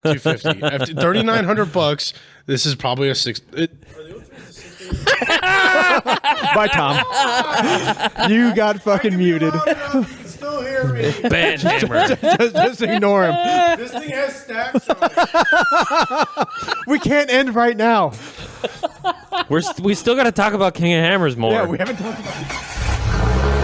$250. After $3,900. This is probably a six. Bye, Tom. You got fucking muted. You can still hear me. Bad hammer. Just ignore him. This thing has stacks on it. We can't end right now. We still got to talk about King of Hammers more. Yeah, we haven't talked about it.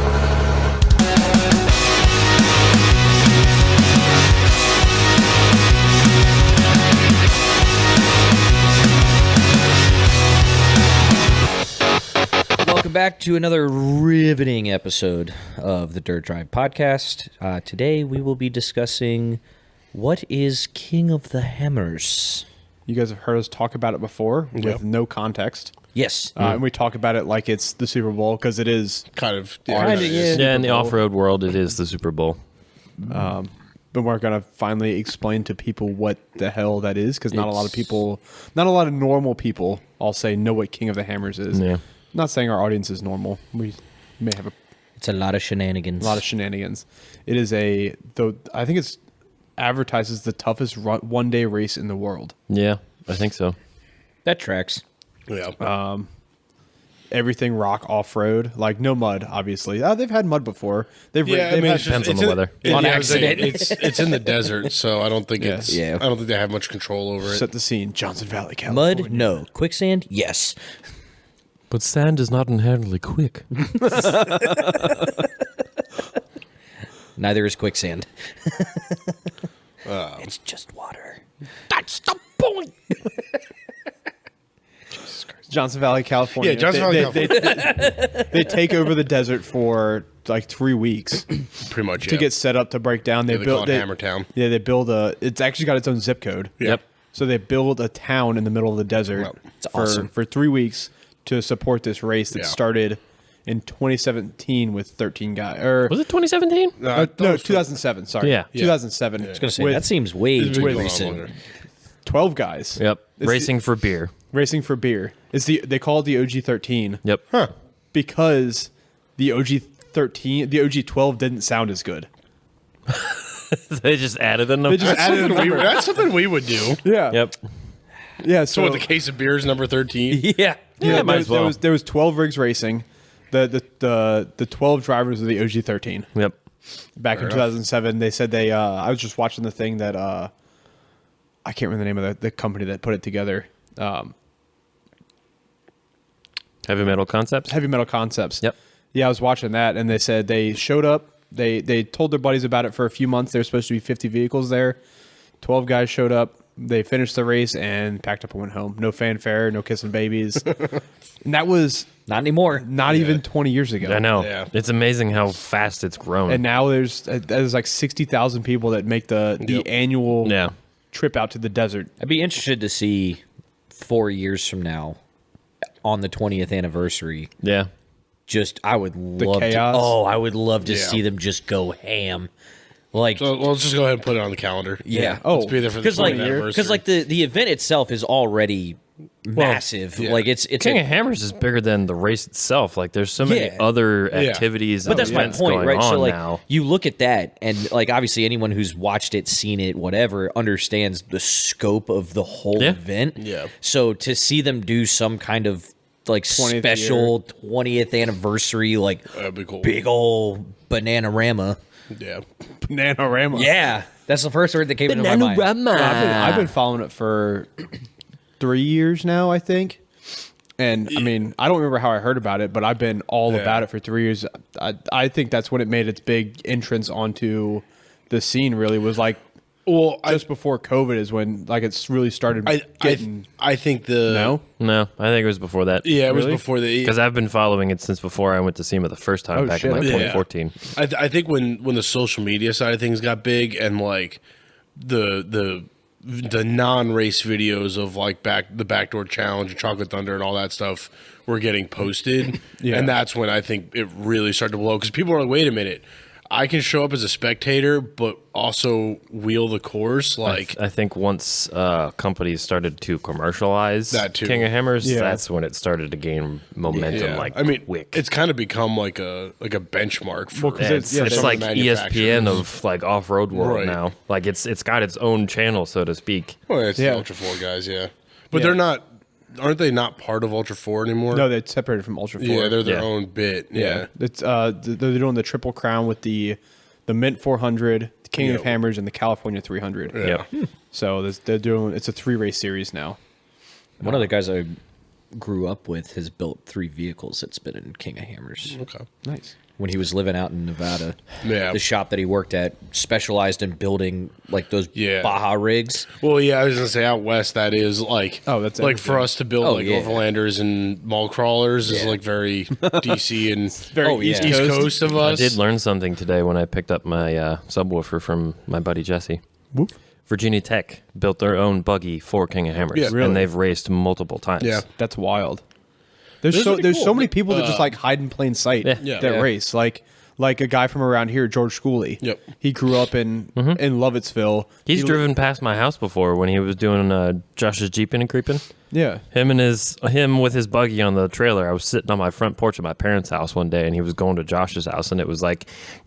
Welcome back to another riveting episode of the Dirt Drive podcast. Today we will be discussing what is King of the Hammers. You guys have heard us talk about it before with no context. Yes. And we talk about it like it's the Super Bowl because it is. Kind of. Kinda, yeah. Yeah, in the off-road world, it is the Super Bowl. But we're going to finally explain to people what the hell that is because not a lot of normal people, I'll say, know what King of the Hammers is. Yeah. I'm not saying our audience is normal. We may have It's a lot of shenanigans. a lot of shenanigans. It is I think it's advertises the toughest one-day race in the world. Yeah, I think so. That tracks. Yeah. Everything rock off-road, like no mud, obviously. They've had mud before. They've had Depends on the weather. On accident. It's in the desert, so I don't think Yeah. it's. Yeah. I don't think they have much control over it. set the scene. Johnson Valley, California. Mud? No. Quicksand? Yes. But sand is not inherently quick. Neither is quicksand. It's just water. That's the point. Johnson Valley, California. Yeah, Johnson Valley, California. They take over the desert for like 3 weeks Pretty much. to get set up to break down. They call it Hammertown. Yeah, they build it's actually got its own zip code. Yep. So they build a town in the middle of the desert Wow. It's awesome. for 3 weeks to support this race that Yeah. started in 2017 with 13 guys. Was it 2017? No, 2007. Sorry. Yeah. 2007. I was going to say, with that seems way It's been too going on recent. longer. 12 guys. Yep. It's Racing for beer. Racing for beer. They call it the OG13 Yep. Huh. because the OG 12 didn't sound as good. They just added a number. They just added a number. That's something we would do. Yeah. Yep. Yeah. So, what, the case of beer is number 13? Yeah. Yeah, might as well. There was 12 rigs racing. The 12 drivers of the OG13. Yep. Back in 2007, they said I was just watching the thing that I can't remember the name of the company that put it together. Heavy Metal Concepts. Heavy Metal Concepts. Yep. Yeah, I was watching that, and they said they showed up. They told their buddies about it for a few months. There were supposed to be 50 vehicles there. 12 guys showed up. They finished the race and packed up and went home. No fanfare, no kissing babies. And that was Not anymore. not even 20 years ago. I know. Yeah. It's amazing how fast it's grown. And now there's like 60,000 people that make the annual yeah. trip out to the desert. I'd be interested to see 4 years from now on the 20th anniversary. Yeah. I would love to. chaos? Oh, I would love to Yeah. see them just go ham. Like, So let's just go ahead and put it on the calendar. yeah. Oh, Let's be there for the Because 20th anniversary. the event itself is already massive. yeah. Like it's King of Hammers is bigger than the race itself. Like, there's so many Yeah. other activities. But and that's my events point, going right? So on like now. you look at that, and like obviously anyone who's watched it, seen it, whatever, understands the scope of the whole Yeah. event. Yeah. So to see them do some kind of like 20th special 20th anniversary, like That'd be cool. big old bananarama. Yeah. Bananarama. Yeah, that's the first word that came into my mind. I've been following it for 3 years now, I think. And I mean, I don't remember how I heard about it, but I've been all about it for 3 years. I think that's when it made its big entrance onto the scene. Really, was like Well, just before COVID is when like it's really started getting. I think the No, I think it was before that. Yeah, it was Really? before the. Because I've been following it since before I went to see him the first time Oh, back shit. in like Yeah. 2014. I think when the social media side of things got big and like the non-race videos of like the backdoor challenge and chocolate thunder and all that stuff were getting posted, Yeah. and that's when I think it really started to blow because people are like, wait a minute. I can show up as a spectator, but also wheel the course. Like I think once companies started to commercialize That too. King of Hammers, Yeah. that's when it started to gain momentum. yeah. Like I mean, quick. it's kind of become like a benchmark for. Well, 'cause It's, yeah, it's some like of the ESPN manufacturers. of like off-road world Right. now. Like it's got its own channel, so to speak. Well, it's Yeah. the Ultra 4 guys, yeah. But Yeah. they're not. Aren't they not part of Ultra 4 anymore? No, they're separated from Ultra 4. Yeah, they're their Yeah. own bit. Yeah. It's they're doing the Triple Crown with the Mint 400, the King of Yeah. Hammers, and the California 300. Yep. So they're doing it's a 3-race series now. One of the guys I grew up with has built 3 vehicles that's been in King of Hammers. Okay. Nice. When he was living out in Nevada, Yeah. the shop that he worked at specialized in building like those Yeah. Baja rigs. Well, yeah, I was gonna say out west that is like That's like for everything. us to build Oh, like yeah. overlanders and mall crawlers is Yeah. like very DC and Very Oh, East yeah. East Coast. Coast of I us. did learn something today when I picked up my subwoofer from my buddy Jesse. Whoop. Virginia Tech built their own buggy for King of Hammers, Yeah. Really? and they've raced multiple times. Yeah. That's wild. There's This would be there's cool. so many people that just like hide in plain sight Yeah. that Yeah. race. Like a guy from around here, George Schooley. Yep. He grew up in Lovettsville. He's He- driven past my house before when he was doing Josh's Jeeping and creeping. Yeah. Him with his buggy on the trailer. I was sitting on my front porch at my parents' house one day, and he was going to Josh's house, and it was like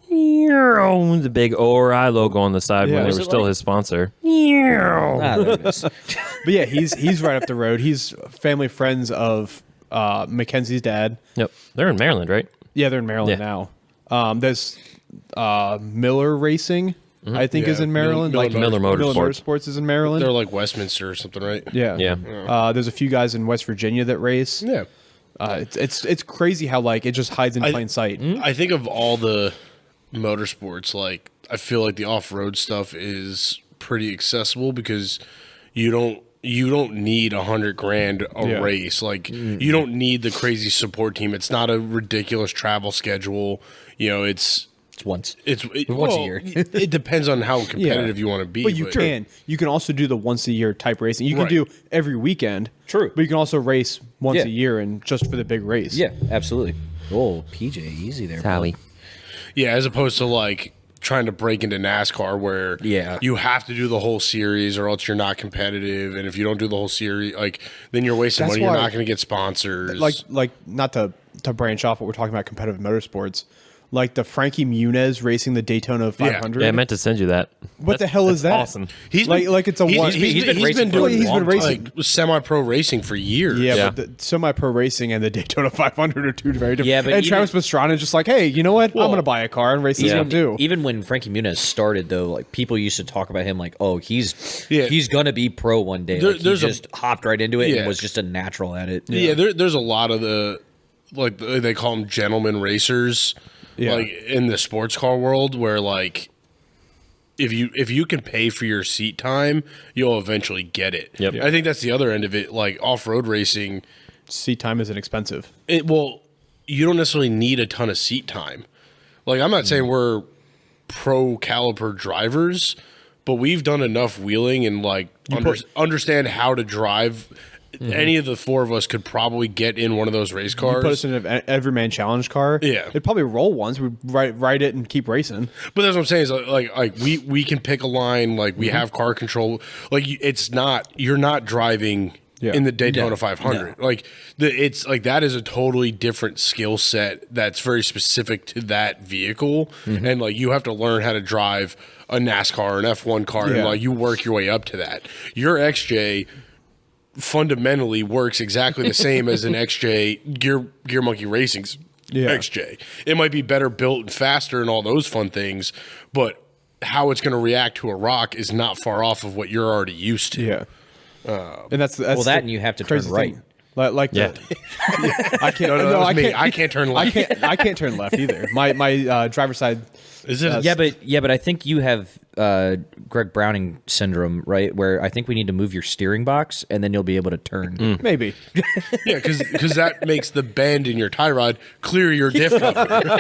the big ORI logo on the side Yeah. when they Was were it still like- his sponsor. Ah, there it is. But yeah, he's right up the road. He's family friends of Mackenzie's dad. Yep, they're in Maryland, right? Yeah, they're in Maryland Yeah. now. There's Miller Racing, I think, is Yeah, in Maryland. Miller Motorsports. Motorsports is in Maryland. They're like Westminster or something, right? yeah, Yeah. There's a few guys in West Virginia that race. Yeah. It's crazy how like it just hides in plain sight. I think of all the motorsports, like I feel like the off-road stuff is pretty accessible because you don't need $100,000 a Yeah. race. Like you don't need the crazy support team. It's not a ridiculous travel schedule. You know, it's Once. once a year. it depends on how competitive you want to be. But you can also do the once a year type racing. You can Right. do every weekend. True. But you can also race once Yeah. a year and just for the big race. Yeah, absolutely. Oh, PJ, easy there. Sally. Yeah, as opposed to like trying to break into NASCAR where Yeah. you have to do the whole series or else you're not competitive, and if you don't do the whole series, like then you're wasting That's money. You're why- not going to get sponsors. Like not to branch off what we're talking about competitive motorsports. Like the Frankie Muniz racing the Daytona 500. Yeah, I meant to send you that. What the hell is that? awesome. he's like it's a one. he's been racing for a he's long been racing. like semi-pro racing for years. Yeah, Yeah. but the semi-pro racing and the Daytona 500 are two very different. Yeah, but and even- Travis Pastrana is just like, hey, you know what? I'm Well, going to buy a car and race this one too. Even when Frankie Muniz started, though, like people used to talk about him like, "Oh, he's Yeah. gonna be pro one day." There- Like, he there's a- just hopped right into it Yeah. and was just a natural at it. Yeah, there's a lot of the like they call them gentleman racers, Yeah. like in the sports car world, where like if you can pay for your seat time, you'll eventually get it. Yep. I think that's the other end of it. Like off-road racing, Seat time isn't expensive. you don't necessarily need a ton of seat time. Like I'm not saying we're pro caliper drivers, but we've done enough wheeling and like understand how to drive. Any of the four of us could probably get in one of those race cars. Put us in an everyman challenge car. Yeah. It'd probably roll once. We'd ride it and keep racing. But that's what I'm saying is like we can pick a line, like we have car control. Like it's not you're not driving Yeah. in the Daytona No. 500. Like it's like that is a totally different skill set that's very specific to that vehicle, and like you have to learn how to drive a NASCAR, an F1 car, Yeah. and like you work your way up to that. Your XJ fundamentally works exactly the same as an XJ Gear Monkey Racing's Yeah. XJ. It might be better built and faster and all those fun things, but how it's going to react to a rock is not far off of what you're already used to. Yeah. And that's Well, that the and you have to turn crazy right. thing. Like Yeah. I can't. No, No, that was I me. can't. I can't turn left. I can't turn left either. My driver's side. Is it? Yeah, but I think you have Greg Browning syndrome, right? Where I think we need to move your steering box, and then you'll be able to turn. Maybe. Yeah, because that makes the bend in your tie rod clear your diff cover.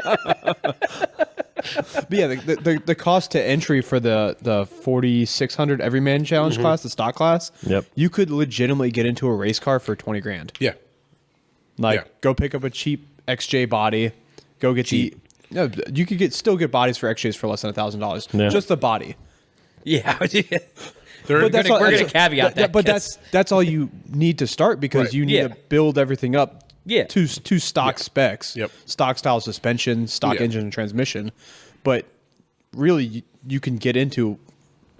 But yeah, the cost to entry for the 4600 everyman challenge class, the stock class. Yep. You could legitimately get into a race car for $20,000. Yeah. Like Yeah. go pick up a cheap XJ body, go get the Yeah, you could still get bodies for XJs for less than $1,000. Yeah. Just the body. Yeah. But that's we're gonna caveat that. But that's all you need to start because Right. you need to build everything up. Yeah. To stock specs. Yep. Stock style suspension, stock Yeah. engine and transmission. But really, you can get into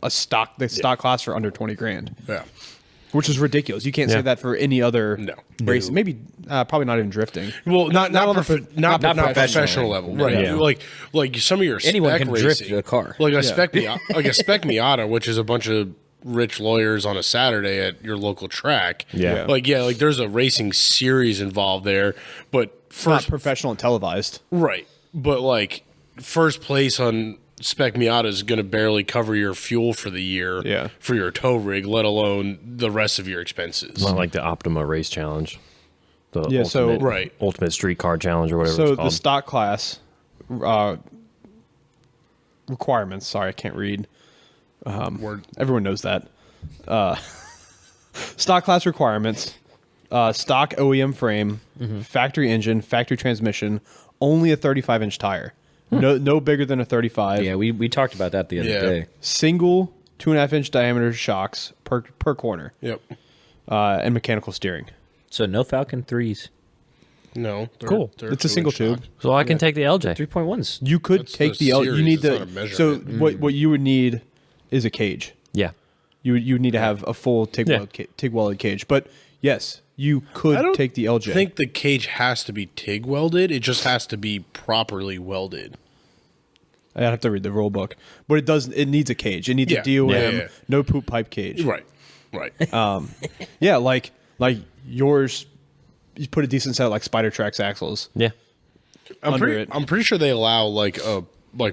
the stock class for under 20 grand. Yeah. Which is ridiculous. You can't say Yeah. that for any other No. race. Maybe probably not even drifting. Well, not on the not professional professional level, level. right? Yeah. Like some of your Anyone spec can racing, drift a car. like a spec like a spec Miata, which is a bunch of rich lawyers on a Saturday at your local track. Yeah. like there's a racing series involved there, but Not first professional and televised. right, but like first place on spec Miata is going to barely cover your fuel for the year, Yeah. for your tow rig, let alone the rest of your expenses. Not like the Optima Race Challenge. The Yeah, so- ultimate, Right. Ultimate Streetcar Challenge or whatever So it's the called. stock class requirements. Sorry, I can't read. Word. Everyone knows that. Stock class requirements: stock OEM frame, factory engine, factory transmission, only a 35-inch tire. No bigger than a 35. Yeah, we talked about that the other Yeah. day. Single 2.5-inch diameter shocks per corner, Yep. and mechanical steering. So no Falcon 3s. No. Cool. It's a single tube. So I can take the LJ. 3.1s. You could That's take the the L. You series, need it's the. not a So measurement. what you would need is a cage. Yeah. You need to have a full TIG welded cage. But yes, you I could don't take the LJ. I think the cage has to be TIG welded. It just has to be properly welded. I'd have to read the rule book, but it does. It needs a cage. It needs Yeah. a DOM, Yeah. no poop pipe cage. Right. Right. Yeah, like yours. You put a decent set of like Spider Trax axles. Yeah. I'm it. pretty sure they allow like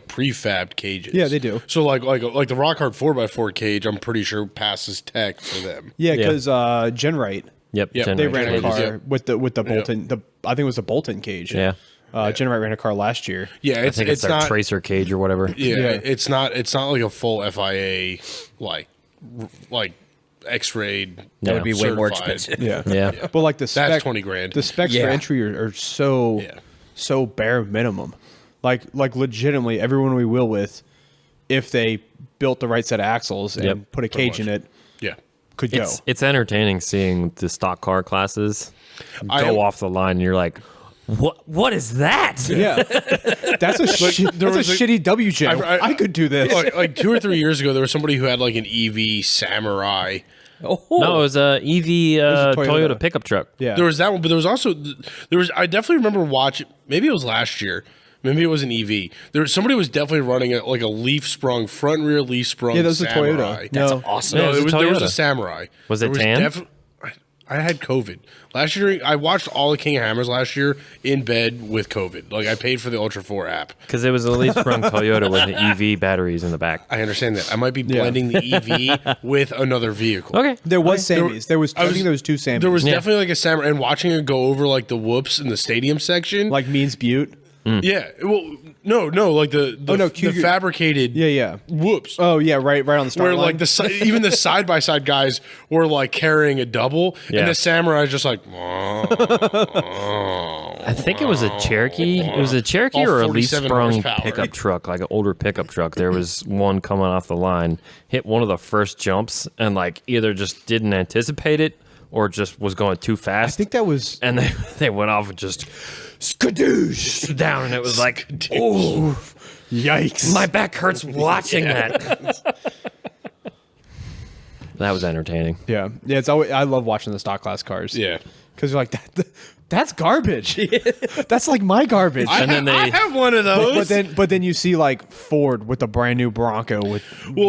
prefab cages. Yeah, they do. So like the Rock Hard 4x4 cage, I'm pretty sure passes tech for them. Yeah, Yeah. because Genrite Yep. Yeah, they ran a Generation car cages, yeah. with the Bolton. I think it was the Bolton cage. Yeah. Genrite ran a car last year. Yeah, I think it's their not tracer cage or whatever. Yeah, Yeah. it's not like a full FIA like X-rayed. That would be way more certified. expensive. Yeah, Yeah. But like the spec, 20 grand. The specs Yeah. for entry are so Yeah. so bare minimum. Like legitimately, everyone we wheel with, if they built the right set of axles and Yep. put a cage in it, Yeah. could go. It's entertaining seeing the stock car classes I go am- off the line and you're like, what is that? Yeah, that's a there was a- shitty WJ. I could do this. like 2 or 3 years ago, there was somebody who had like an EV Samurai. Oh, No, it was a EV a Toyota. Toyota. pickup truck. Yeah, There was that one, but there was also I definitely remember watching. Maybe it was last year. Maybe it was an EV. Somebody was definitely running like a leaf sprung front and rear leaf sprung. Yeah, that was a Samurai. Toyota. No. awesome. Yeah, No, it was a there was Toyota. a Samurai. Was it tan? I had COVID last year. I watched all the King of Hammers last year in bed with COVID. Like I paid for the Ultra 4 app. Because it was a leaf sprung Toyota with the EV batteries in the back. I understand that. I might be blending the EV with another vehicle. Okay. there was Sammys. I think there was two Sammys. There was Yeah. definitely like a Samurai, and watching it go over like the whoops in the stadium section. like Means Butte. Yeah. Well, no, like the the Cougar- fabricated Yeah. whoops. Oh yeah, right on the start Where line. like even the side by side guys were like carrying a double, Yeah. and the Samurai just like. I think it was a Cherokee. It was a Cherokee All or a leaf 47 sprung horsepower. pickup truck, like an older pickup truck. There was one coming off the line, hit one of the first jumps, and like either just didn't anticipate it or just was going too I fast. think that was. And they went off and just skadoosh down, and it was like, oh, Yikes! my back hurts watching that. That was entertaining. Yeah. It's always. I love watching the stock class cars. Yeah. because you're like that's garbage. That's like my garbage. And then I they have one of those. But then you see like Ford with a brand new Bronco with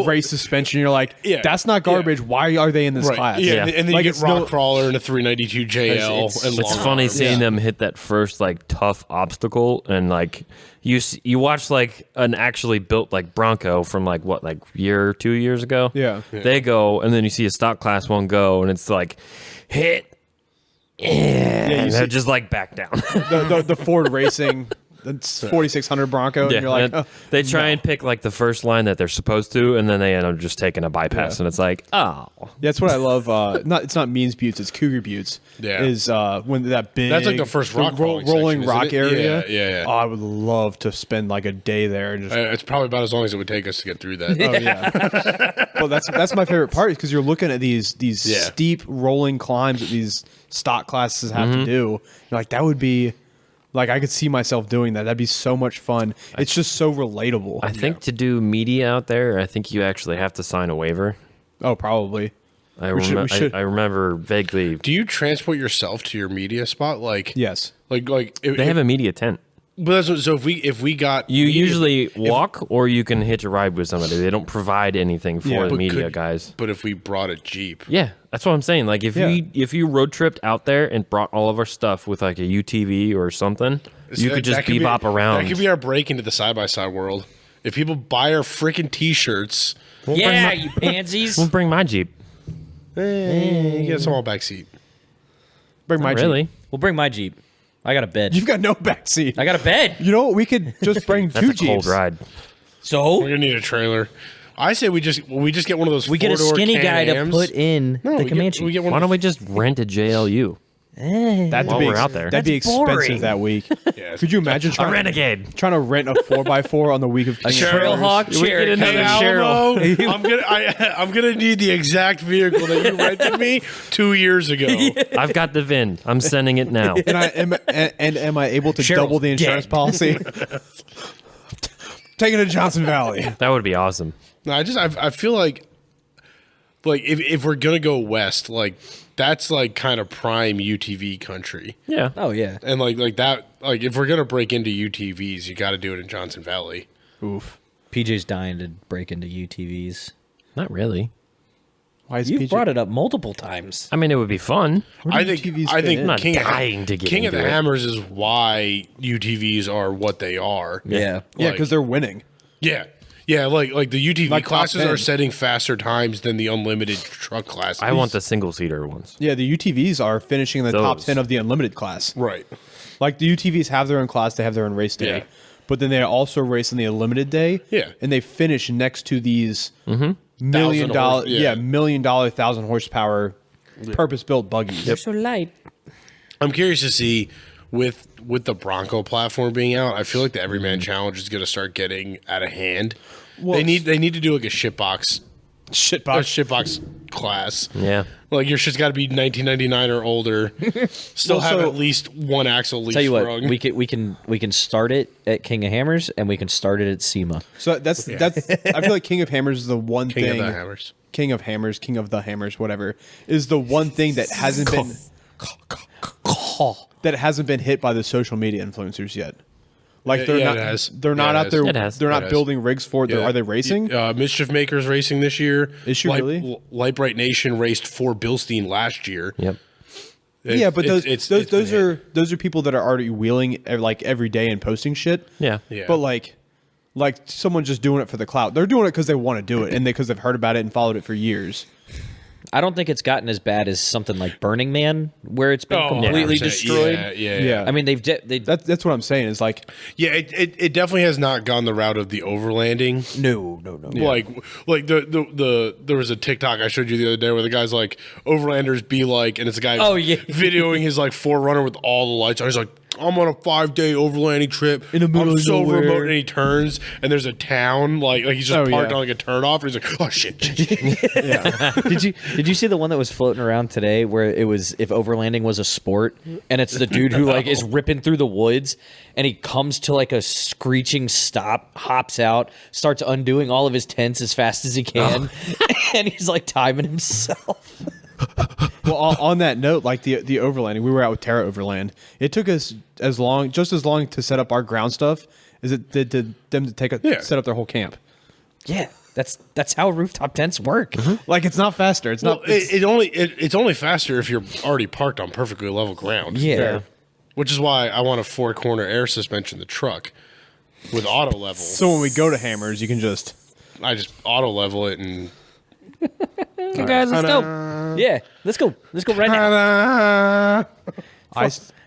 race suspension. You're like, Yeah, that's not garbage. Why are they in this right. class? Yeah, Yeah. and then Like, you it's get no- Rockcrawler and a 392 JL. It's It's funny long seeing arms. them hit that first like tough obstacle, and like you watch like an actually built like Bronco from like what, like year or 2 years ago. Yeah. They go, and then you see a stock class one go, and it's like hit, and you they're see- just like back down. The Ford Racing 4600 Bronco, and you're like, and they try and pick like the first line that they're supposed to, and then they end up just taking a bypass, and it's like, oh, that's what I love. It's not Means Buttes, it's Cougar Buttes. Yeah. Is when that big, That's like the first rock rolling section, rock isn't it? area. Yeah. Oh, I would love to spend like a day there and just. It's probably about as long as it would take us to get through that. Oh yeah. Well, that's my favorite part because you're looking at these steep rolling climbs that these stock classes have to do. You're like, that would be. Like, I could see myself doing that. That'd be so much fun. It's just so relatable. I think to do media out there, I think you actually have to sign a waiver. Oh, probably. I should. I remember vaguely. Do you transport yourself to your media spot? Yes. They have a media tent. But so if we got You usually walk, or you can hitch a ride with somebody. They don't provide anything for the but media guys. But if we brought a Jeep, Yeah, that's what I'm saying. Like if you road tripped out there and brought all of our stuff with like a UTV or something, you could just bebop around. That could be our break into the side-by-side world. If people buy our freaking T-shirts, Yeah, you pansies. We'll bring my Jeep. you get a small back seat. Bring my Not really. Jeep. We'll bring my Jeep. I got a bed. You've got no backseat. I got a bed. You know what? We could just bring That's two a cold Jeeps. ride. So We're gonna need a trailer. I say we just get one of those. we get a four-door skinny guy to Can-Ams. put in No, the we Comanche. Get one Why of don't we just rent a JLU? That'd While be we're out there. That'd be That's boring. expensive that week. Yeah. Could you imagine A trying Renegade. to rent a 4x4 on the week of Trailhawk We chair. get another comes. Cheryl. I'm gonna need the exact vehicle that you rented me 2 years ago. I've got the VIN. I'm sending it now. And am I able to Cheryl's double the insurance dead. policy? Taking it to Johnson Valley. That would be awesome. No, I feel like if we're gonna go west, like that's like kind of prime UTV country. Yeah. Oh yeah. And like that, like if we're gonna break into UTVs, you got to do it in Johnson Valley. Oof. PJ's dying to break into UTVs. Not really. Why is You've PJ brought it up multiple times. I mean, it would be fun. Where do UTVs fit in? I'm not King dying to get King of into the it. Hammers is why UTVs are what they are. Yeah. Yeah, Like- because they're winning. Yeah, like the UTV Like top classes 10. are setting faster times than the unlimited truck classes. I want the single seater ones. Yeah, the UTVs are finishing in the top Those. 10 of the unlimited class. right. Like the UTVs have their own class, they have their own race day. Yeah. But then they also race in the unlimited day. Yeah. And they finish next to these $1 $1,000 million, horse- yeah. $1 million 1,000 horsepower purpose built buggies. They're so light. I'm curious to see with the Bronco platform being out. I feel like the Everyman Challenge is going to start getting out of hand. Well, they need to do like a shitbox class. Yeah. Like your shit's got to be 1999 or older. Still Well, have so- at least one axle leaf Tell you what, sprung. we can start it at King of Hammers and we can start it at SEMA. So that's I feel like King of Hammers is the one King thing. of the Hammers. King of Hammers, King of the Hammers, whatever, is the one thing that hasn't been hit by the social media influencers yet. Like they're Yeah, not it has. they're not Yeah, out it there has. It has. they're It not has. building rigs for it. Yeah. Are they racing? Mischief Makers racing this year. Is she really? Light Bright Nation raced for Bilstein last year. Yep. Yeah, but It's those been are people that are already wheeling like every day and posting shit. Yeah. Yeah. But like someone just doing it for the clout. They're doing it because they want to do it and because they've heard about it and followed it for years. I don't think it's gotten as bad as something like Burning Man, where it's been Oh, completely 100%. destroyed. Yeah. I mean, they That's what I'm saying. Is like Yeah, it definitely has not gone the route of the overlanding. no. Like there was a TikTok I showed you the other day where the guy's like, overlanders be like, and it's a guy Oh, yeah. videoing his like 4Runner with all the lights on. He's like, I'm on a 5-day overlanding trip. In the middle I'm of so nowhere." remote, and he turns and there's a town like he's just Oh, parked yeah. on like a turnoff, and he's like, oh shit. Did you see the one that was floating around today where it was if overlanding was a sport and it's the dude who like is ripping through the woods and he comes to like a screeching stop, hops out, starts undoing all of his tents as fast as he can, and he's like timing himself. well, on that note, like the overlanding, we were out with Terra Overland. It took us just as long to set up our ground stuff as it did to them to set up their whole camp. Yeah, that's how rooftop tents work. Like it's not faster. It's Well, not. it's only faster if you're already parked on perfectly level ground. Yeah. Which is why I want a 4-corner air suspension in the truck with auto level. So when we go to Hammers, you can just. I just auto level it and You guys, let's go. Yeah, let's go. Let's go right now.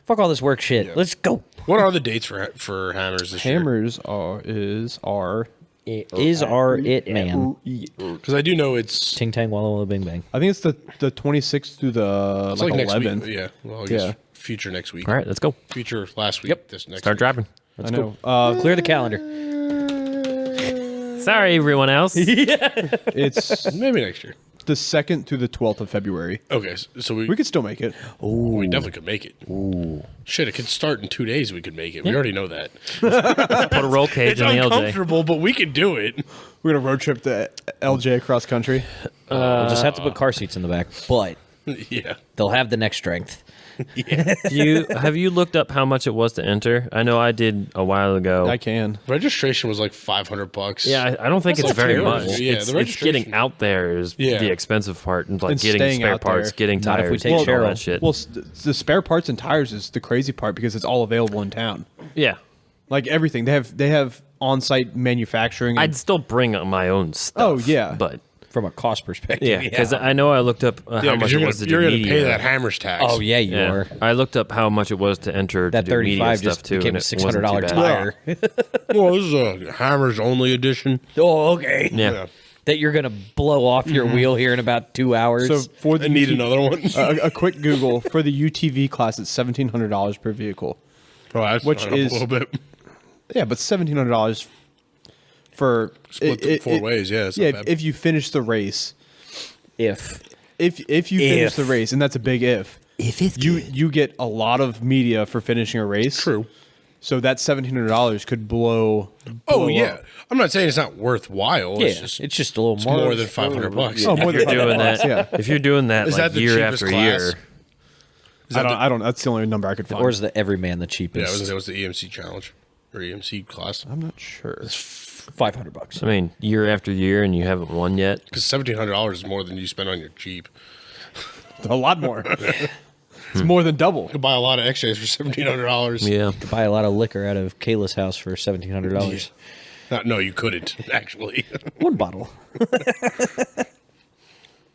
Fuck all this work shit. Yeah. Let's go. What are the dates for Hammers this year? Hammers are Is our it man? Because I do know it's Ting tang walla walla bing bang. I think it's the 26th through the like next 11th. week. Yeah. Well, I guess Yeah. future next week. All right, let's go. Future last week. Yep. This next Start week. driving. I know. Clear the calendar. Sorry, everyone else. It's Maybe next year. the 2nd through the 12th of February. Okay, so We could still make it. we definitely could make it. Ooh. Shit, it could start in 2 days. We could make it. We already know that. Put a roll cage It's in the LJ. uncomfortable, but we could do it. We're gonna road trip to LJ across country. We'll just have to put car seats in the back, but Yeah. they'll have the neck strength. Have you looked up how much it was to enter? I know I did a while ago. I can. Registration was like $500. Yeah, I don't think That's it's not very terrible. much. Yeah, it's, the it's getting registration- out there is Yeah. the expensive part, and like And getting staying spare out parts, there. getting Not if we tires, take getting all Cheryl. that shit. Well, the spare parts and tires is the crazy part because it's all available in town. Yeah, Like everything, they have on-site manufacturing. and- I'd still bring my own stuff. Oh, yeah. but From a cost perspective. yeah, because I know I looked up how Yeah, much because it you're was to going do to pay media. that Hammers tax. Oh yeah, you Yeah, are. I looked up how much it was to enter That to do media 35 stuff just too, became and a it wasn't too $600 bad. tire. Well, this is a Hammers only edition. Oh, okay. Yeah. That you're gonna blow off your wheel here in about 2 hours. so for the I need UT another one. a quick Google for the UTV class, it's $1,700 per vehicle. Oh, that's which gone up is- a little bit. Yeah, but $1,700 for Split the 4 ways. Yeah, it's not Yeah, bad. if you finish the race, if if you finish the race, and that's a big if. it's You get a lot of media for finishing a race. True. So that $1,700 could blow. Oh blow yeah, up. I'm not saying it's not worthwhile. yeah, It's just a little it's more. more than $500. Oh, more If you're than doing $500, that, yeah. if you're doing that Is like that the year cheapest after class? year, I don't. That's the only number I could find. Or is the everyman the Yeah, cheapest? that was the EMC challenge or EMC class. I'm not sure. $500. I mean, year after year, and you haven't won yet. Because $1,700 is more than you spend on your Jeep. A lot more. It's more than double. You could buy a lot of XJs for $1,700. Yeah, Buy a lot of liquor out of Kayla's house for $1,700. No, you couldn't actually. One bottle.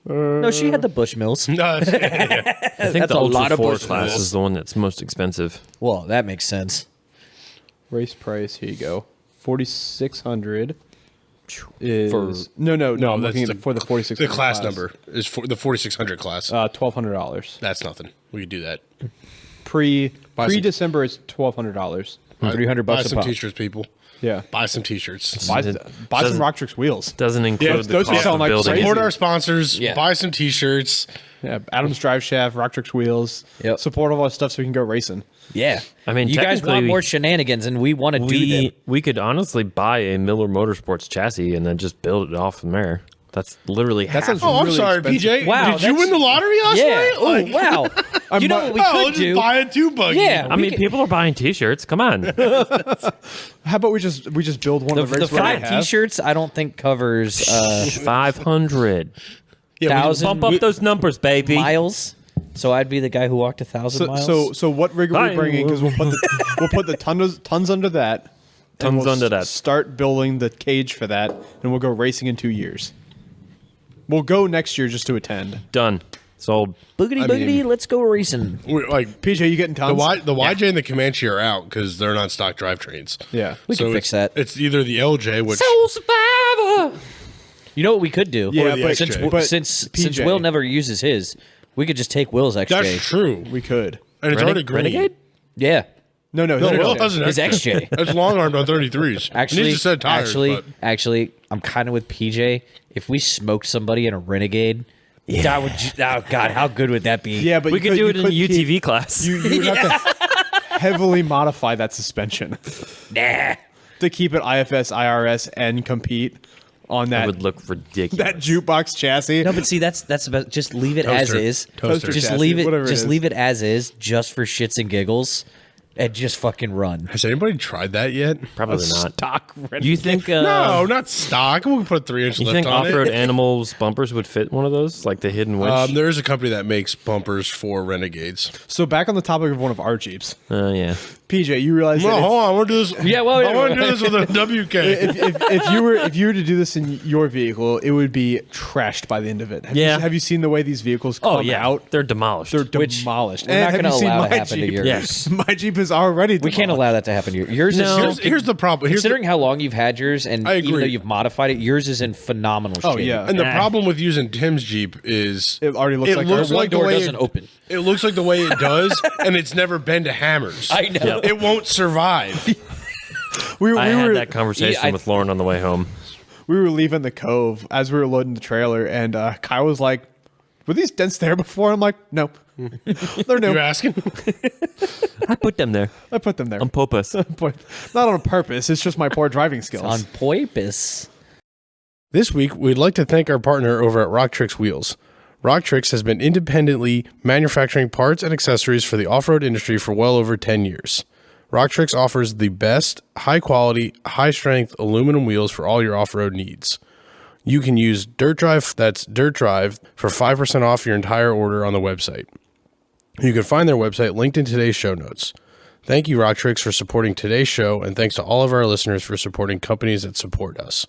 No, she had the Bushmills. No, I think That's the a Ultra lot of 4 Bushmills. class is the one that's most expensive. Well, that makes sense. Race price. Here you go. 4,600 is For- no. I'm that's looking at for the 4,600 the class number is for the 4,600 class. $1,200 That's nothing. We could do that. pre Buy some- December. It's $1,200. $300 Buy a some pop. t-shirts, people. Yeah. Buy some t-shirts. Buy, It buy some doesn't- Rocktrix wheels. Doesn't include the those cost sound of like building. crazy. Support our sponsors. Yeah. Buy some t-shirts. Yeah, Adam's Driveshaft, Rocktrix wheels. Yep. Support all our stuff so we can go racing. Yeah. I mean, you guys technically, want more shenanigans, and we want to do them. We could honestly buy a Miller Motorsports chassis and then just build it off from there. That's literally half. sounds- Oh, I'm Really sorry, expensive. PJ. Wow, Did you that's- win the lottery last Yeah. night? Oh, wow. You know what we I'll could just do? buy a two-buggy. Yeah. I we mean, could- people are buying T-shirts. Come on. How about we just build one The, of the the race we already flat have? T-shirts, I don't think covers 500. Yeah, we- 1,000 Bump up those numbers, baby. miles. So I'd be the guy who walked 1,000 miles. So what rig are we Fine. bringing? Because we'll put the tons under that. and Tons we'll under that. Start building the cage for that, and we'll go racing in 2 years. We'll go next year just to attend. Done. Sold. boogity I boogity, mean- let's go racing. we're like PJ, you getting the tons? the YJ and the Comanche are out because they're not stock drivetrains. Yeah. We can fix that. It's either the LJ, which Survivor. You know what we could do? Yeah, the but, XJ. since but since PJ, Will never uses his, we could just take Will's XJ. that's true, we could. and it's already green. Renegade? Yeah, No, No, his Will XJ. has an his XJ. It's long armed on 33s. Actually, it needs to set tires. but actually, I'm kind of with PJ. If we smoked somebody in a Renegade, that would. Oh God, how good would that be? Yeah, but We you could do it in you could UTV keep- class. You would have to heavily modify that suspension Nah. to keep it IFS, IRS, and compete on That that would look ridiculous. that jukebox chassis. No, but see, that's about. Just leave it as Toaster. is. Toaster Just chassis, leave it. whatever it Just is. leave it as is, just for shits and giggles, and just fucking run. has anybody tried that yet? Probably not. Stock You think? No, not stock. We'll put a 3-inch You lift think on off-road it. animals bumpers would fit one of those, like the hidden winch? There is a company that makes bumpers for Renegades. So back on the topic of one of our Jeeps. Yeah. PJ, you realize No, that hold on. I want to do this. Yeah, well, I want to do this with a WK. if you were to do this in your vehicle, it would be trashed by the end of it. Have you seen the way these vehicles come out? They're demolished. They're demolished. We're not going to have you seen allow my that happen to Jeep? yours. Yes. My Jeep is already We demolished. can't allow that to happen to yours. No. Here's the problem. Considering how long you've had yours, and I even agree. though you've modified it, yours is in phenomenal shape. Oh, yeah. And the problem with using Tim's Jeep is It already looks like looks ours. like the door way doesn't open. It looks like the way it does, and it's never been to hammers. I know. It won't survive. I had that conversation with Lauren on the way home. We were leaving the Cove as we were loading the trailer, and Kyle was like, "Were these dents there before?" I'm like, "No, they're new. You're asking? I put them there I put them there, on purpose. not on purpose. It's just my poor driving skills." On purpose. This week, we'd like to thank our partner over at Rocktrix Wheels. Rocktrix has been independently manufacturing parts and accessories for the off-road industry for well over 10 years. Rocktrix offers the best, high-quality, high-strength aluminum wheels for all your off-road needs. You can use Dirt Drive, that's Dirt Drive, for 5% off your entire order on the website. You can find their website linked in today's show notes. Thank you, Rocktrix, for supporting today's show, and thanks to all of our listeners for supporting companies that support us.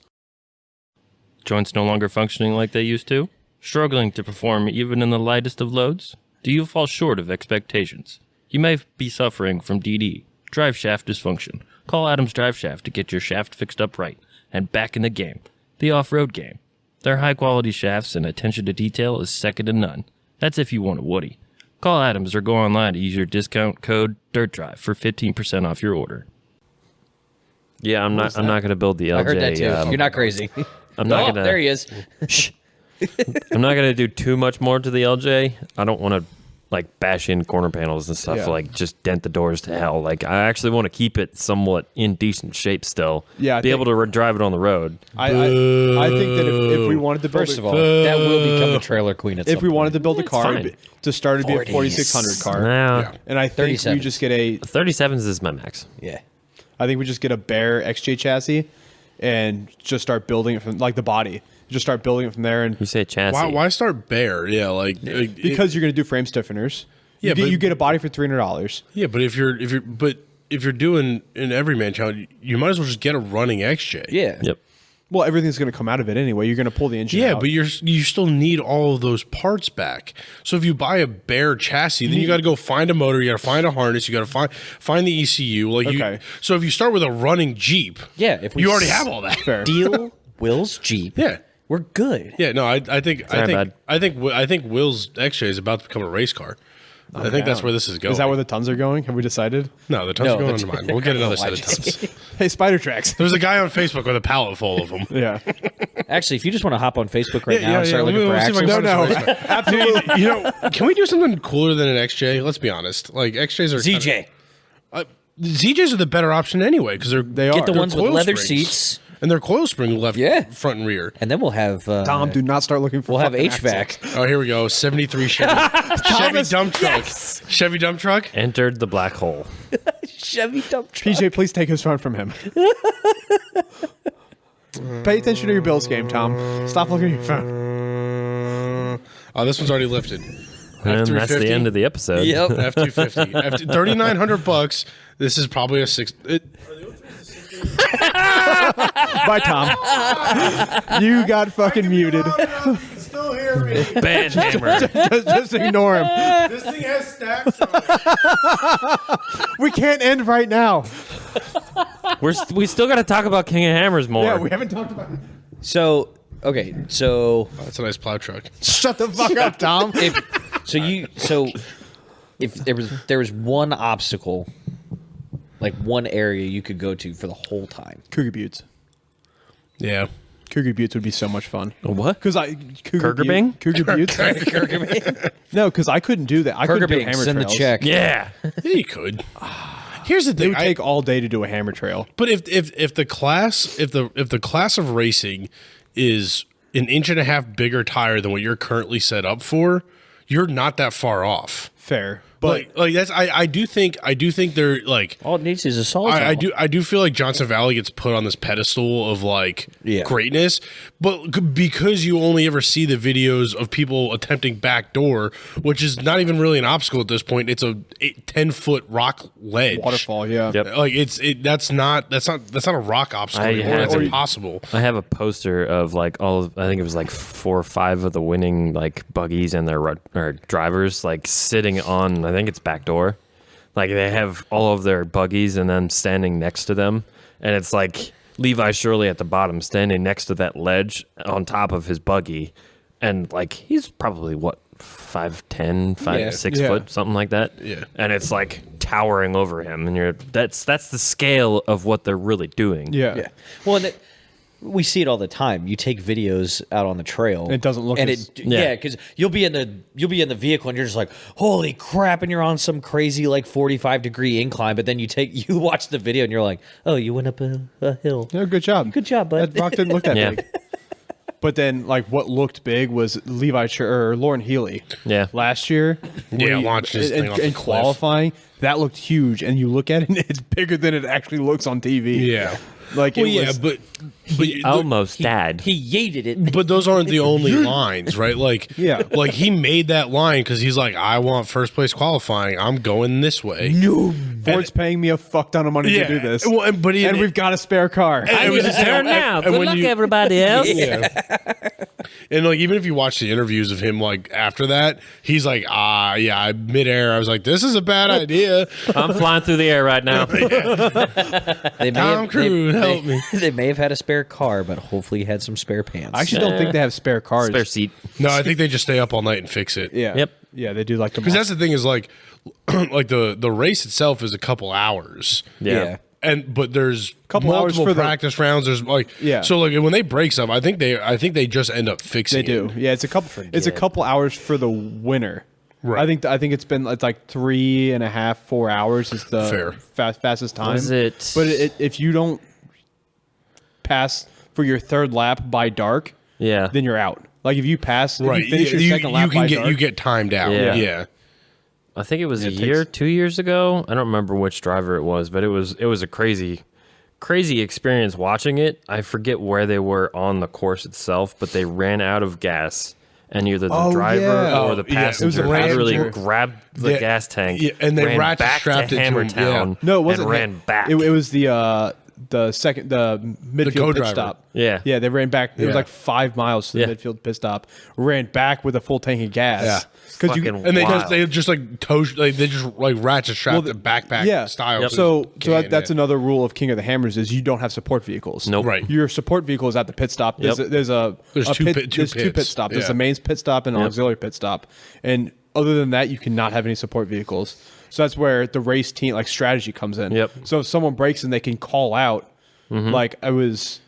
Joints no longer functioning like they used to? Struggling to perform even in the lightest of loads? Do you fall short of expectations? You may be suffering from DD, Driveshaft dysfunction. Call Adams Driveshaft to get your shaft fixed up right and back in the game, the off-road game. Their high-quality shafts and attention to detail is second to none. That's if you want a Woody. Call Adams or go online to use your discount code DIRTDRIVE for 15% off your order. Yeah, I'm not going to build the LJ. I heard that too. You're not crazy. I'm not gonna. There he is. I'm not going to do too much more to the LJ. I don't want to like bash in corner panels and stuff, Yeah. like just dent the doors to hell. Like I actually want to keep it somewhat in decent shape still. Yeah, I be think- able to drive it on the road. I think that if we wanted to build First of all, that will become the trailer queen at if some we point. wanted to build a car fine. to start, it'd be a 4600 car. Nah, And I think 37. we just get a 37s is my max. Yeah. I think we just get a bare XJ chassis and just start building it from like the body. Just start building it from there, and You say chassis. Why start bare? Yeah, because you're going to do frame stiffeners. Yeah, you but- get a body for $300. yeah, but if you're doing an everyman challenge, you might as well just get a running XJ. Yeah. Yep. Well, everything's going to come out of it anyway. You're going to pull the engine Yeah, out. but you still need all of those parts back. So if you buy a bare chassis, then you got to go find a motor, you got to find a harness, you got to find the ECU. Okay. So if you start with a running Jeep, Yeah. If we you already have all that. Fair. Deal Will's Jeep. Yeah. We're good. Yeah, no, I think bad. Will's XJ is about to become a race car. I think that's where this is going. Is that where the tons are going? Have we decided? No, the tons No, are going the under mine. We'll get another set of tons. Hey, Spider Tracks. There was a guy on Facebook with a pallet full of them. Yeah. Actually, if you just want to hop on Facebook right now and start looking for Let me see if I axles. can find some race car. Dude, can we do something cooler than an XJ? Let's be honest. Like XJs are ZJ. ZJs are the better option anyway because They are. Get the they're ones with coil leather springs. seats, And they're coil spring left, Yeah. front and rear. and then we'll have Tom, do not start looking for we'll have fucking HVAC. axles. Oh, here we go. 73 Chevy dump truck. Chevy dump truck. Entered the black hole. Chevy dump truck. PJ, please take his phone from him. Pay attention to your Bills game, Tom. Stop looking at your phone. Oh, this one's already lifted. And that's the end of the episode. Yep. F250. $3,900. This is probably a six. Bye, Tom. You got fucking muted. Still hear me. Bad hammer. just ignore him. This thing has stacks on it. We can't end right now. We still got to talk about King of Hammers more. Yeah, we haven't talked about it. So okay, so That's a nice plow truck. Shut the fuck up, Tom. if there was one obstacle, like one area you could go to for the whole time. Cougar Buttes. Yeah. Cougar Buttes would be so much fun. What? Because Cougar Bing? Cougar Buttes. No, because I couldn't do that. I couldn't do Kirkabing, hammer send the trails. check. Yeah. Yeah, you could. Here's the It thing. would take all day to do a hammer trail. But if the class of racing is an inch and a half bigger tire than what you're currently set up for, you're not that far off. Fair. But like that's I do think they're like All it needs is a solid. I do feel like Johnson Valley gets put on this pedestal of like greatness, but because you only ever see the videos of people attempting backdoor, which is not even really an obstacle at this point. It's a 10-foot rock ledge Waterfall, yeah. Yep. Like that's not a rock obstacle anymore. It's impossible. I have a poster of like I think it was like 4 or 5 of the winning like buggies and their drivers like sitting on, I think it's backdoor. Like they have all of their buggies and then standing next to them. And it's like Levi Shirley at the bottom standing next to that ledge on top of his buggy. And like he's probably 5'10", 6 foot, something like that. Yeah. And it's like towering over him. And that's the scale of what they're really doing. Yeah. Well, and we see it all the time. You take videos out on the trail. It doesn't look because you'll be in the vehicle and you're just like, holy crap, and you're on some crazy like 45-degree incline, but then you watch the video and you're like, oh, you went up a hill. Yeah, good job. Good job, bud. That rock didn't look that Yeah. big. But then, like, what looked big was Lauren Healy. Yeah. Last year. Yeah, launched his thing off the in cliff. qualifying, that looked huge. And you look at it, and it's bigger than it actually looks on TV. Yeah. Like, Well, it yeah, was, but Almost dad. He yeeted it. But those aren't the only lines, right? Like, Yeah. like he made that line because he's like, I want first place qualifying. I'm going this way. no, Ford's paying me a fuck ton of money Yeah. to do this. Well, and we've got a spare car. And it was just- Turn now. and Good when luck, you- everybody else. Yeah. And like even if you watch the interviews of him like after that, he's like, midair. I was like, this is a bad idea. I'm flying through the air right now. They may Tom Cruise, help me. They may have had a spare car, but hopefully he had some spare pants. I actually don't think they have spare cars. Spare seat. No, I think they just stay up all night and fix it. Yeah. Yep. Yeah, they do like the Because that's the thing is like like the race itself is a couple hours. Yeah. But there's Couple hours multiple for the- practice rounds. There's like so like when they break stuff, I think they just end up fixing. They do. it. Yeah, it's a couple hours for the winner. Right. I think it's like 3.5, 4 hours is the Fair. fastest time. Was it- But if you don't pass for your third lap by dark, Yeah. then you're out. Like if you pass, if Right. you finish your second lap by dark, you get timed out. Yeah. Yeah. I think it was Yeah, a it year, takes- 2 years ago. I don't remember which driver it was, but it was a crazy experience watching it. I forget where they were on the course itself, but they ran out of gas, and either the driver yeah. or the Oh, yeah. It was the passenger literally passenger. grabbed the Yeah. gas tank, Yeah, and they ran ratchet back strapped to it to him, Hammertown. no, it wasn't. and ran back. It was the midfield pit co-driver. stop. Yeah. yeah, they ran back. It was Yeah. like 5 miles to the Yeah. midfield pit stop. Ran back with a full tank of gas. Yeah. because Fucking And Wow. they just like they just like ratchet strap the backpack style. Yep. So Can, that's yeah. another rule of King of the Hammers is you don't have support vehicles. Nope. Right. Your support vehicle is at the pit stop. There's Yep. there's two pit pit stops. There's Yeah. the main pit stop and an auxiliary pit stop. And other than that, you cannot have any support vehicles. So that's where the race team like strategy comes in. Yep. So if someone breaks and they can call out, like it was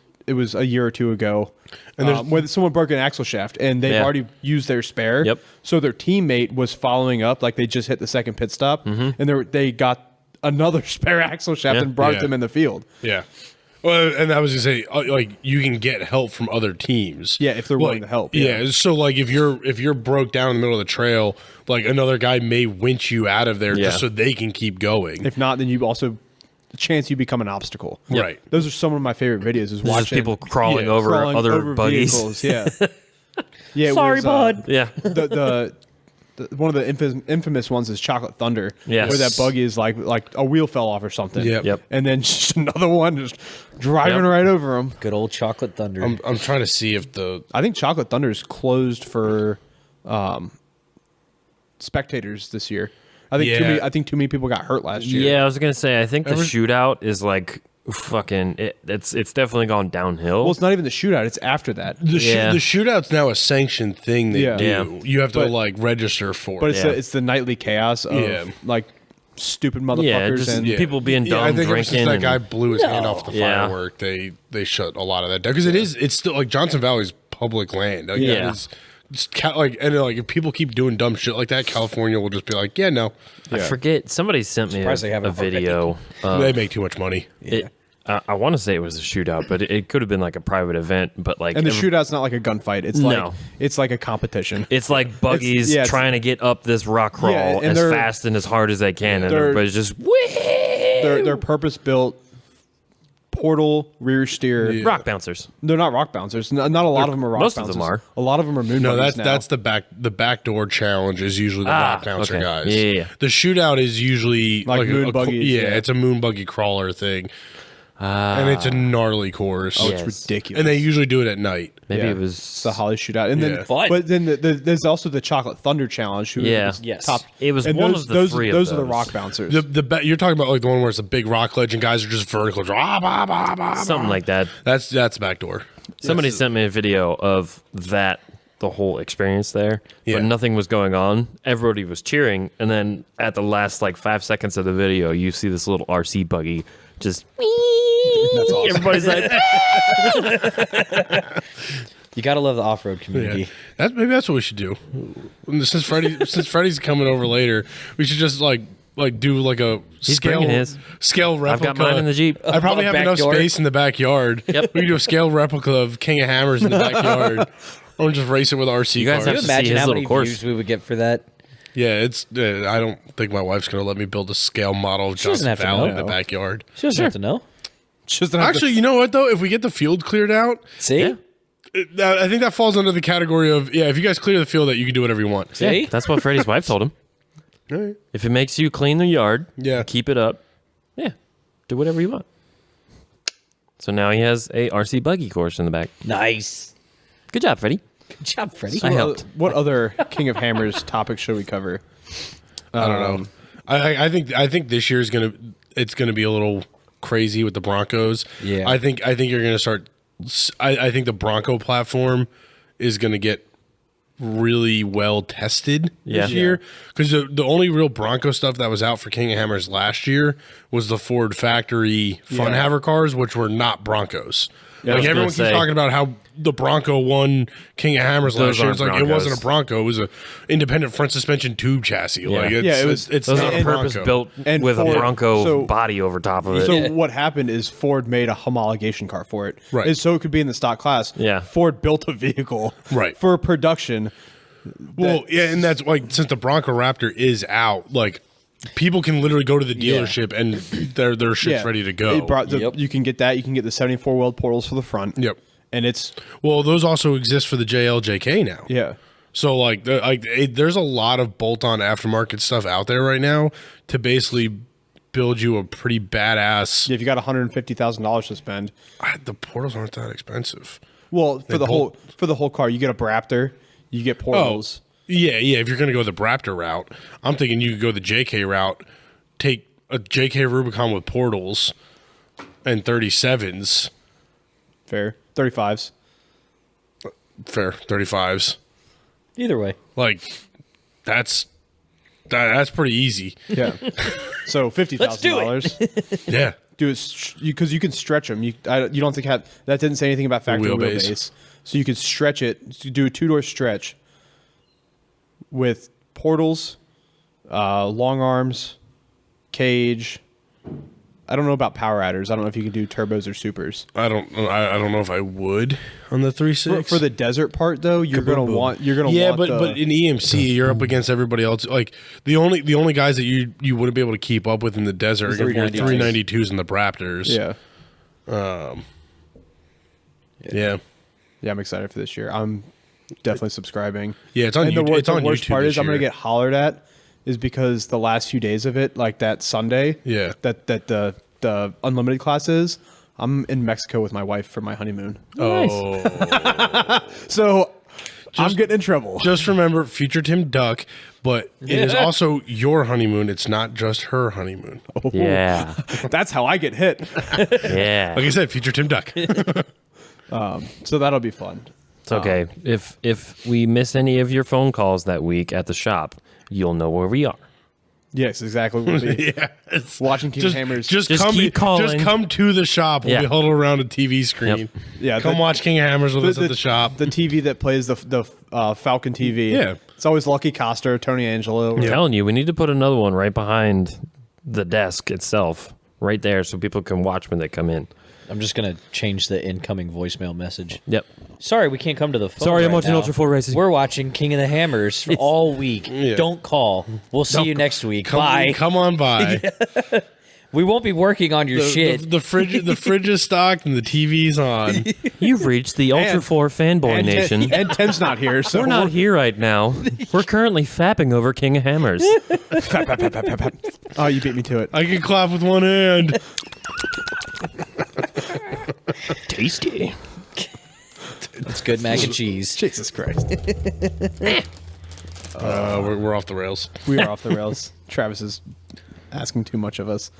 a year or two ago, and where someone broke an axle shaft and they've Yeah. already used their spare. Yep. So their teammate was following up, like they just hit the second pit stop, and they got another spare axle shaft Yeah. and brought Yeah. them in the field. Yeah. Well, and I was gonna say, like, you can get help from other teams. Yeah, if they're willing to help. Yeah. So, like, if you're broke down in the middle of the trail, like another guy may winch you out of there Yeah. just so they can keep going. If not, then you also the chance you become an obstacle. Right. Those are some of my favorite videos. Is watching Just people crawling Yeah, over crawling other over buggies. vehicles. Yeah. Yeah. it Sorry, was, bud. Yeah. The one of the infamous ones is Chocolate Thunder. Yes. Where that buggy is like a wheel fell off or something. Yep. Yep. And then just another one just driving Yep. right over him. Good old Chocolate Thunder. I'm trying to see if I think Chocolate Thunder is closed for spectators this year. I think too many people got hurt last year. Yeah, I was gonna say I think the shootout is like fucking. It's definitely gone downhill. Well, it's not even the shootout. It's after that. the Yeah. shootout's now a sanctioned thing they Yeah. do. Yeah. You have to But- like register for But it. it's the nightly chaos of Yeah. like stupid motherfuckers Yeah, just- and yeah. People being dumb, I think ever since drinking, that and- guy blew his hand off the Yeah. firework, they shut a lot of that down because it's still like Johnson Valley's public land. Like, Yeah. if people keep doing dumb shit like that, California will just be like, yeah, no, I forget. Somebody sent me Surprised they a haven't already. video. they make too much money. I want to say it was a shootout, but it could have been like a private event. But like, And the shootout's not like a gunfight. It's like a competition. it's like buggies trying to get up this rock crawl and as they're- fast and as hard as they can, and they're- everybody's just They're purpose built portal rear steer. rock bouncers. They're not rock bouncers. Not a lot of them are rock most of bouncers. them are. A lot of them are moon No, buggies that's now. the backdoor challenge is usually the rock bouncer okay. guys. Yeah. The shootout is usually Like moon a buggies, yeah, yeah. it's a moon buggy crawler thing, and it's a gnarly course. Oh, Yes. it's ridiculous. And they usually do it at night. Maybe Yeah. it was It's the Holly shootout, and Yeah. then Fun. but then there's also the Chocolate Thunder Challenge. Who Yeah. is Yes. top. It was and one those, of the those, three of those are the those. rock bouncers. You're talking about like the one where it's a big rock ledge and guys are just vertical. something like that. That's backdoor. Somebody sent me a video of that, the whole experience there, Yeah. but nothing was going on. Everybody was cheering, and then at the last like 5 seconds of the video, you see this little RC buggy just. That's awesome. Everybody's like, You gotta love the off-road community. Yeah. Maybe that's what we should do. Since Freddie's coming over later, we should just like do like a bringing his. scale I've replica. got mine in the Jeep. I probably have enough Backyard. space in the backyard. Yep. We can do a scale replica of King of Hammers in the backyard, or just race it with RC You guys cars. have Can you to see imagine his how little many course. views we would get for that? Yeah, it's. I don't think my wife's gonna let me build a scale model of She doesn't Johnson have to Valley in know. the backyard. She doesn't have to know. Just don't have to- Actually, you know what though? If we get the field cleared out, See? Yeah. I think that falls under the category of if you guys clear the field out, you can do whatever you want. See? That's what Freddie's wife told him. All right. If it makes you clean the yard, Yeah. keep it up, yeah, do whatever you want. So now he has a RC buggy course in the back. Nice. Good job, Freddie. Good job, Freddie. I helped. What other King of Hammers topics should we cover? I don't know. I think this year is gonna be a little crazy with the Broncos. Yeah. I think you're gonna start. I think the Bronco platform is gonna get really well tested this Yeah. year because the only real Bronco stuff that was out for King of Hammers last year was the Ford factory Fun Haver cars, which were not Broncos. I Like was everyone gonna keeps say- talking about how the Bronco won King of Hammers Those last year. It's like aren't it wasn't a Broncos. Bronco; it was a independent front suspension tube chassis. Yeah. Like Yeah, it was- it's Those not are a purpose Bronco. built And with Ford- a Bronco so- body over top of it. So what happened is Ford made a homologation car for it, Right. And so it could be in the stock class. Yeah. Ford built a vehicle, Right. for production. Well, yeah, and that's like since the Bronco Raptor is out, like people can literally go to the dealership and their shit's ready to go. It brought Yep. You can get that. You can get the 74 weld portals for the front. Yep. And it's Well, those also exist for the JLJK now. yeah. So there's a lot of bolt-on aftermarket stuff out there right now to basically build you a pretty badass. If you got $150,000 to spend, The portals aren't that expensive. well, for the bolt- whole car, you get a Braptor, you get portals. Yeah. If you're gonna go the Raptor route, I'm thinking you could go the JK route. Take a JK Rubicon with portals and 37s. Fair 35s. Fair 35s. Either way. Like that's pretty easy. Yeah. So $50,000. Yeah. Do it because you can stretch them. You don't think that didn't say anything about factory Wheelbase. wheelbase. So you could stretch it. Do a 2-door stretch with portals, long arms, cage. I don't know about power adders. I don't know if you can do turbos or supers. I don't know if I would on the 3.6 For the desert part though, you're gonna want yeah, want but in EMC you're up against everybody else. Like the only guys that you wouldn't be able to keep up with in the desert are The going to be 392s. 392s and the Raptors. yeah. Yeah. Yeah, I'm excited for this year. I'm definitely subscribing. Yeah, it's on And YouTube. It's on worst YouTube part this is I'm gonna year. get hollered at is because the last few days of it, like that Sunday, Yeah. that the unlimited class is, I'm in Mexico with my wife for my honeymoon. Oh. So I'm getting in trouble. Just remember future Tim Duck, but it is also your honeymoon. It's not just her honeymoon. Yeah. That's how I get hit. Yeah. Like I said, future Tim Duck. So that'll be fun. It's okay. If we miss any of your phone calls that week at the shop, you'll know where we are. Yes, exactly. We'll be Yeah. It's- watching King of Hammers. Just keep calling. Just come to the shop. We'll Yeah. be huddled around a TV screen. Yep. Yeah, Come watch King of Hammers with us at the shop. The TV that plays the Falcon TV. Yeah. It's always Lucky Coster, Tony Angelo. I'm telling you, we need to put another one right behind the desk itself right there so people can watch when they come in. I'm just going to change the incoming voicemail message. Yep. Sorry, we can't come to the phone. Sorry, I'm right watching now. Ultra 4 races. We're watching King of the Hammers all week. Yeah. Don't call. We'll see you next week. Bye. Come on by. We won't be working on your shit. The fridge is stocked and the TV's on. You've reached the Ultra 4 fanboy nation. And Tim's not here, so We're not here right now. We're currently fapping over King of Hammers. Oh, you beat me to it. I can clap with one hand. Tasty. It's good mac and cheese. Jesus Christ. We're off the rails. We are off the rails. Travis is asking too much of us.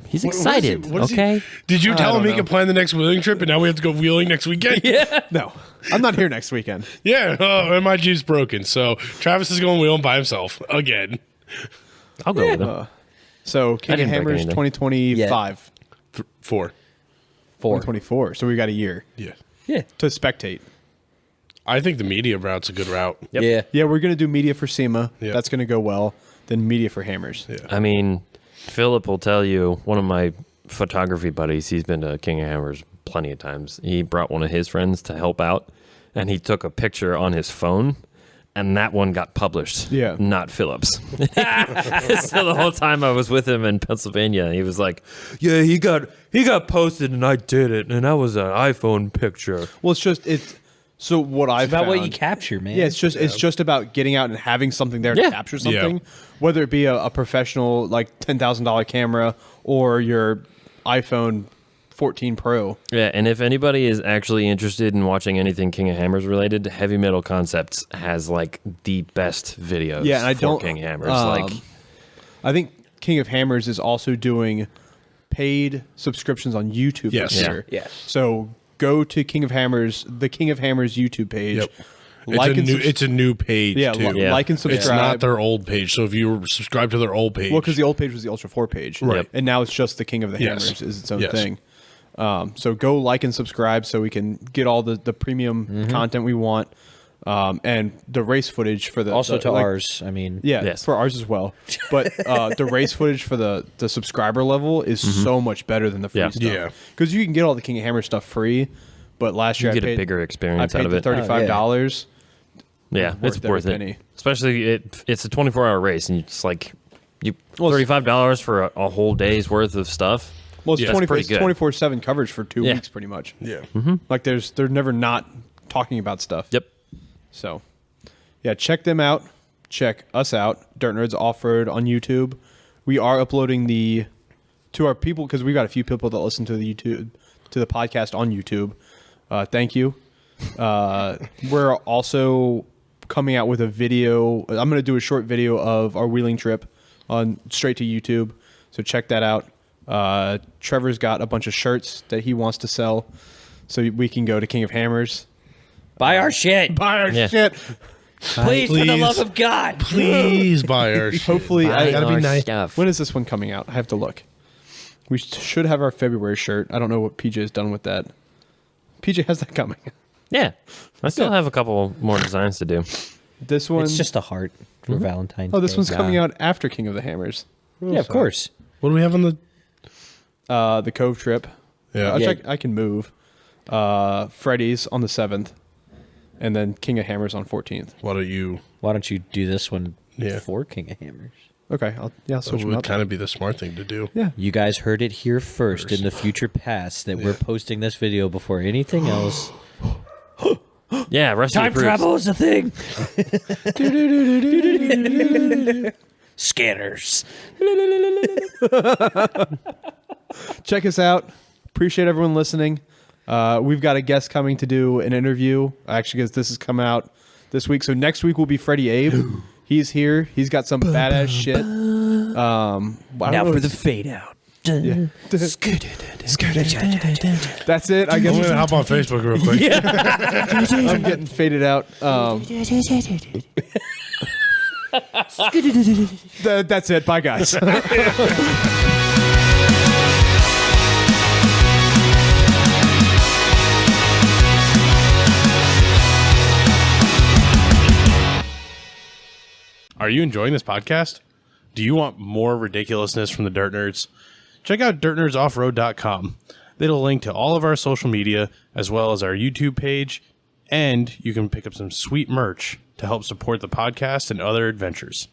He's excited, okay? Did you tell him he know. could plan the next wheeling trip and now we have to go wheeling next weekend? No, I'm not here next weekend. Yeah. Oh, and my Jeep's broken. So Travis is going wheeling by himself again. I'll go with him. So King of didn't break Hammers anything. 2025, 4. 2024. So we got a year Yeah. Yeah. to spectate. I think the media route's a good route. Yep. Yeah. Yeah, we're gonna do media for SEMA. Yeah. That's gonna go well. Then media for Hammers. Yeah. I mean, Philip will tell you, one of my photography buddies, he's been to King of Hammers plenty of times. He brought one of his friends to help out, and he took a picture on his phone, and that one got published. Yeah. Not Philip's. So the whole time I was with him in Pennsylvania, he was like, yeah, he got posted, and I did it, and that was an iPhone picture. Well, it's so what I've About what found- you capture, man. Yeah, it's just about getting out and having something there Yeah. to capture something, whether it be a professional like $10,000 camera or your iPhone 14 Pro. Yeah, and if anybody is actually interested in watching anything King of Hammers related, Heavy Metal Concepts has like the best videos. Yeah, and I for don't King of Hammers. I think King of Hammers is also doing paid subscriptions on YouTube Yes. this year. Yeah. Yes. So go to King of Hammers, the King of Hammers YouTube page. Yep. Like and It's a new page, yeah, too. Yeah. like and subscribe. It's not their old page. So if you subscribe to their old page. Well, because the old page was the Ultra 4 page. Right. And now it's just the King of the Yes. Hammers is its own Yes. thing. So go like and subscribe so we can get all the premium content we want. And the race footage for the... Also the, to like- ours. I mean, Yeah, Yes. for ours as well. But the race footage for the subscriber level is so much better than the free Yeah. stuff. Yeah. Because you can get all the King of Hammer stuff free, but last year You I get a paid, bigger I experience paid out of the it. $35. Yeah, it's every worth it. penny. Especially it's a 24-hour race, and it's like Well, it's- $35 for a whole day's worth of stuff. Well, it's Yeah, it's pretty good. 24/7 coverage for 2 Yeah. weeks, pretty much. Yeah. Like they're never not talking about stuff. Yep. So, yeah, check them out. Check us out. Dirt Nerds Off-Road on YouTube. We are uploading to our people because we got a few people that listen to the podcast on YouTube. Thank you. We're also coming out with a video. I'm going to do a short video of our wheeling trip on straight to YouTube. So check that out. Trevor's got a bunch of shirts that he wants to sell, so we can go to King of Hammers. buy our shit. Buy our Yeah. shit. Please, for the Please. love of God. Please buy our shit. Hopefully, Buy gotta be our nice. stuff. when is this one coming out? I have to look. We should have our February shirt. I don't know what PJ has done with that. PJ has that coming. Yeah. I still have a couple more designs to do. This one. It's just a heart for Valentine's oh, this Day. one's coming out after King of the Hammers. Yeah, of course. What do we have on the... The Cove trip. Yeah. Yeah. I can move. Freddy's on the 7th, and then King of Hammers on 14th. Why don't you... Why don't you do this one Yeah. before King of Hammers? Okay, I'll That switch them would up. kind of be the smart thing to do. Yeah. You guys heard it here first in the future past that we're posting this video before anything else. Yeah, Rusty approves. is a thing. Scanners. Check us out. Appreciate everyone listening. We've got a guest coming to do an interview. Actually, because this is coming out this week. So next week will be Freddie Abe. He's here. He's got some badass shit. I don't Now know for if the it's- fade out. Yeah. That's it. I I'm guess going to hop on Facebook real quick. I'm getting faded out. That's it. Bye, guys. Are you enjoying this podcast? Do you want more ridiculousness from the Dirt Nerds? check out DirtNerdsOffroad.com. It'll link to all of our social media, as well as our YouTube page, and you can pick up some sweet merch to help support the podcast and other adventures.